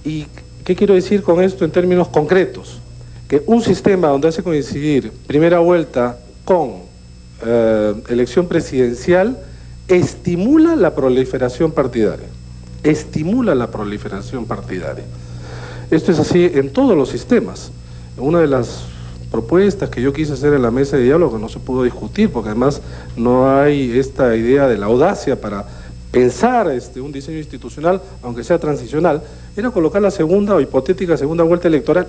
¿Y qué quiero decir con esto en términos concretos? Que un sistema donde hace coincidir primera vuelta con elección presidencial estimula la proliferación partidaria. Estimula la proliferación partidaria. Esto es así en todos los sistemas. Una de las propuestas que yo quise hacer en la mesa de diálogo no se pudo discutir, porque además no hay esta idea de la audacia para pensar un diseño institucional, aunque sea transicional, era colocar la segunda o hipotética segunda vuelta electoral,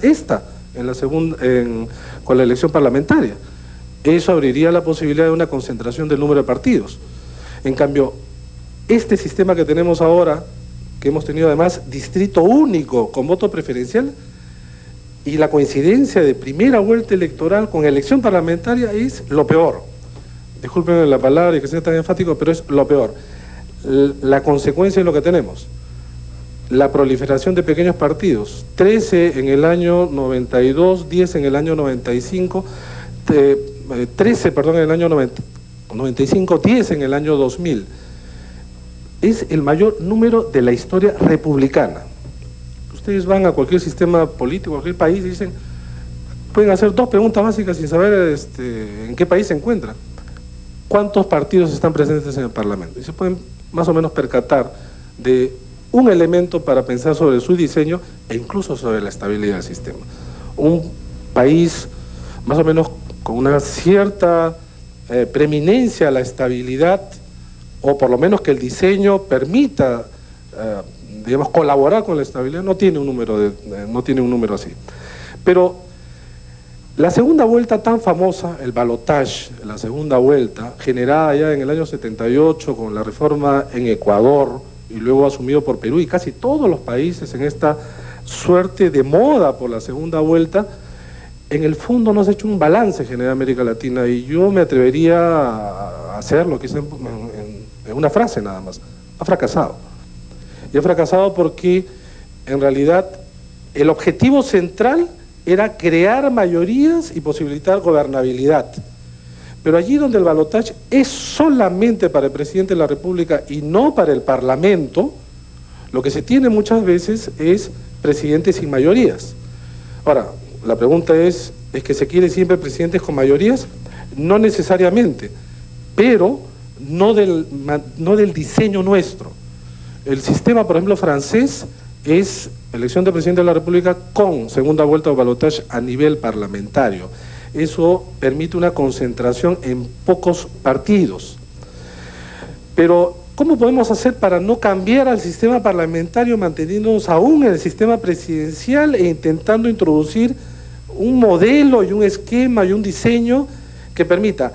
con la elección parlamentaria. Eso abriría la posibilidad de una concentración del número de partidos. En cambio, este sistema que tenemos ahora, que hemos tenido además distrito único con voto preferencial, y la coincidencia de primera vuelta electoral con elección parlamentaria es lo peor. Discúlpenme la palabra y que sea tan enfático, pero es lo peor. La consecuencia es lo que tenemos. La proliferación de pequeños partidos, 13 en el año 92, 10 en el año 95, 13, perdón, en el año 95, 10 en el año 2000. Es el mayor número de la historia republicana. Ustedes van a cualquier sistema político, cualquier país, y dicen, pueden hacer dos preguntas básicas sin saber en qué país se encuentran. ¿Cuántos partidos están presentes en el Parlamento? Y se pueden más o menos percatar de un elemento para pensar sobre su diseño e incluso sobre la estabilidad del sistema. Un país más o menos con una cierta preeminencia a la estabilidad, o por lo menos que el diseño permita digamos, colaborar con la estabilidad, no tiene un número así. Pero la segunda vuelta tan famosa, el balotage, la segunda vuelta, generada ya en el año 78 con la reforma en Ecuador y luego asumido por Perú y casi todos los países en esta suerte de moda por la segunda vuelta, en el fondo no se ha hecho un balance general en América Latina, y yo me atrevería a hacerlo, quizá en una frase nada más: ha fracasado. Y ha fracasado porque en realidad el objetivo central era crear mayorías y posibilitar gobernabilidad. Pero allí donde el balotaje es solamente para el presidente de la República y no para el Parlamento, lo que se tiene muchas veces es presidentes sin mayorías. Ahora, la pregunta ¿es que se quiere siempre presidentes con mayorías? No necesariamente, pero no del diseño nuestro. El sistema, por ejemplo, francés es elección de presidente de la República con segunda vuelta o balotaje a nivel parlamentario. Eso permite una concentración en pocos partidos. Pero, ¿cómo podemos hacer para no cambiar al sistema parlamentario, manteniéndonos aún en el sistema presidencial e intentando introducir un modelo y un esquema y un diseño que permita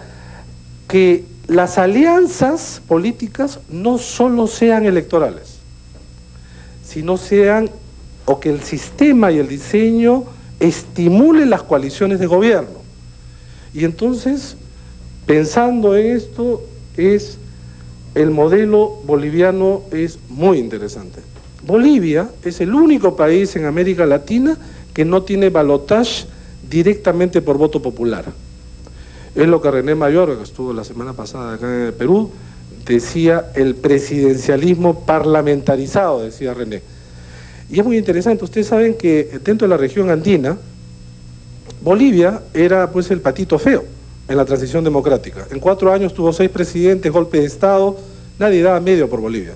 que las alianzas políticas no solo sean electorales, sino o que el sistema y el diseño estimulen las coaliciones de gobierno? Y entonces, pensando en esto, el modelo boliviano es muy interesante. Bolivia es el único país en América Latina que no tiene balotaje directamente por voto popular. Es lo que René Mayor, que estuvo la semana pasada acá en el Perú, decía: el presidencialismo parlamentarizado, decía René. Y es muy interesante. Ustedes saben que dentro de la región andina, Bolivia era pues el patito feo en la transición democrática. En 4 años tuvo 6 presidentes, golpe de Estado, nadie daba medio por Bolivia.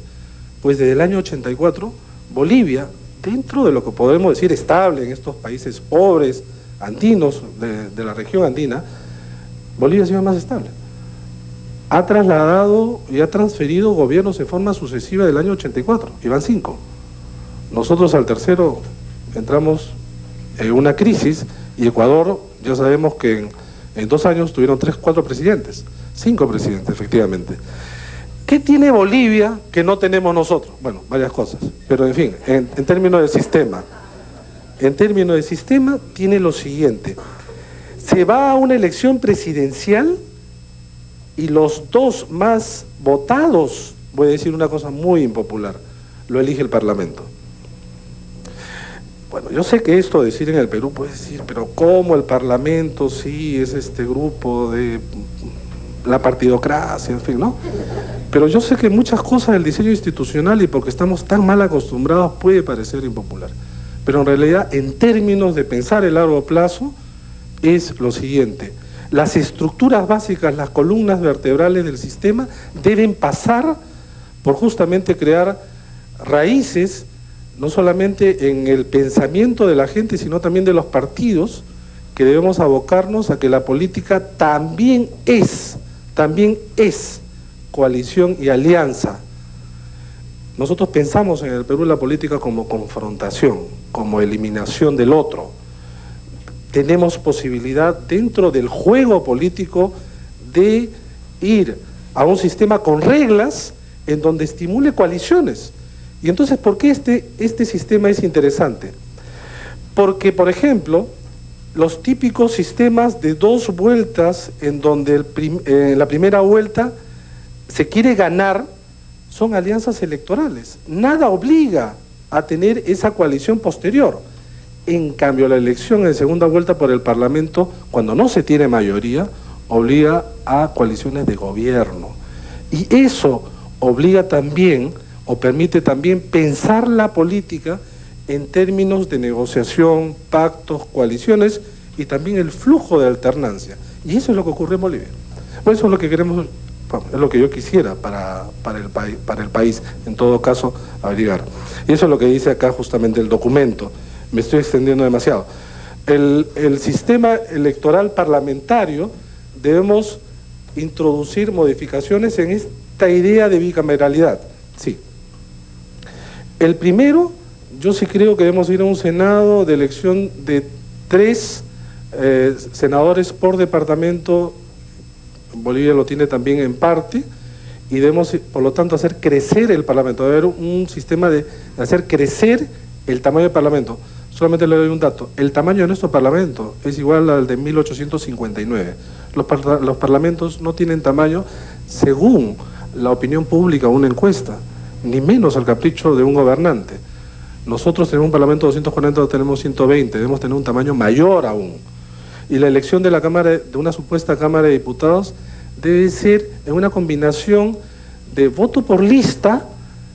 Pues desde el año 84, Bolivia, dentro de lo que podemos decir estable en estos países pobres, andinos, de la región andina, Bolivia ha sido más estable. Ha trasladado y ha transferido gobiernos en forma sucesiva del año 84, y van 5. Nosotros al tercero entramos en una crisis, y Ecuador, ya sabemos que en 2 años tuvieron 3, 4 presidentes, 5 presidentes efectivamente. ¿Qué tiene Bolivia que no tenemos nosotros? Bueno, varias cosas, pero en fin, en términos de sistema. En términos de sistema tiene lo siguiente: se va a una elección presidencial y los 2 más votados, voy a decir una cosa muy impopular, lo elige el Parlamento. Bueno, yo sé que esto decir en el Perú puede decir, pero ¿cómo el Parlamento sí es este grupo de la partidocracia, en fin, ¿no? Pero yo sé que muchas cosas del diseño institucional, y porque estamos tan mal acostumbrados, puede parecer impopular. pero en realidad en términos de pensar el largo plazo es lo siguiente: las estructuras básicas, las columnas vertebrales del sistema deben pasar por justamente crear raíces, no solamente en el pensamiento de la gente, sino también de los partidos, que debemos abocarnos a que la política también es coalición y alianza. Nosotros pensamos en el Perú la política como confrontación, como eliminación del otro. Tenemos posibilidad dentro del juego político de ir a un sistema con reglas en donde estimule coaliciones. Y entonces, ¿por qué este sistema es interesante? Porque, por ejemplo, los típicos sistemas de 2 vueltas, en donde en la primera vuelta se quiere ganar, son alianzas electorales. Nada obliga a tener esa coalición posterior. En cambio, la elección en segunda vuelta por el Parlamento, cuando no se tiene mayoría, obliga a coaliciones de gobierno. Y eso obliga también, o permite también, pensar la política en términos de negociación, pactos, coaliciones y también el flujo de alternancia. Y eso es lo que ocurre en Bolivia. Pues eso es lo que queremos, es lo que yo quisiera para el país, en todo caso, averiguar. Y eso es lo que dice acá justamente el documento. Me estoy extendiendo demasiado. El sistema electoral parlamentario, debemos introducir modificaciones en esta idea de bicameralidad. Sí. El primero, yo sí creo que debemos ir a un Senado de elección de 3 senadores por departamento. Bolivia lo tiene también en parte, y debemos, por lo tanto, hacer crecer el Parlamento. Debe haber un sistema de hacer crecer el tamaño del Parlamento. Solamente le doy un dato: el tamaño de nuestro Parlamento es igual al de 1859. Los parlamentos no tienen tamaño según la opinión pública o una encuesta, ni menos al capricho de un gobernante. Nosotros tenemos un Parlamento de 240, tenemos 120, debemos tener un tamaño mayor aún. Y la elección de la Cámara, de una supuesta Cámara de Diputados, debe ser en una combinación de voto por lista,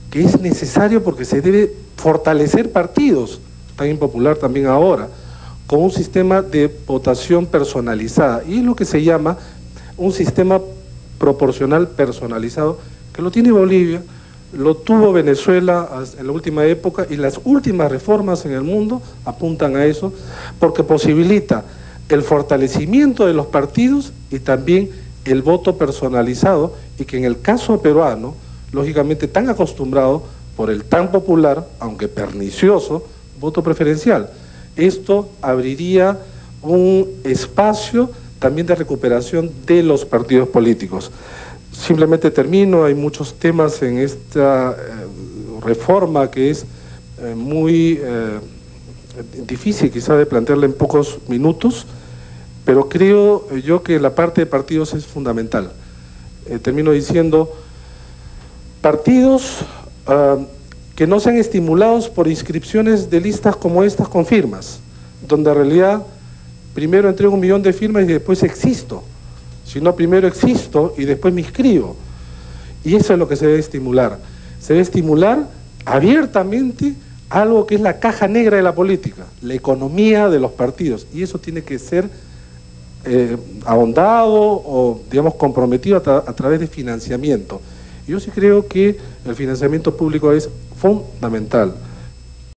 que es necesario porque se debe fortalecer partidos, tan impopular también ahora, con un sistema de votación personalizada, y es lo que se llama un sistema proporcional personalizado, que lo tiene Bolivia, lo tuvo Venezuela en la última época, y las últimas reformas en el mundo apuntan a eso, porque posibilita el fortalecimiento de los partidos y también el voto personalizado, y que en el caso peruano, lógicamente tan acostumbrado por el tan popular, aunque pernicioso, voto preferencial. Esto abriría un espacio también de recuperación de los partidos políticos. Simplemente termino, hay muchos temas en esta reforma que es muy difícil quizá de plantearla en pocos minutos, pero creo yo que la parte de partidos es fundamental. Termino diciendo, partidos que no sean estimulados por inscripciones de listas como estas con firmas, donde en realidad primero entrego 1 millón de firmas y después existo, sino primero existo y después me inscribo. Y eso es lo que se debe estimular. Se debe estimular abiertamente algo que es la caja negra de la política, la economía de los partidos, y eso tiene que ser ahondado o, digamos, comprometido a través de financiamiento. Yo sí creo que el financiamiento público es fundamental.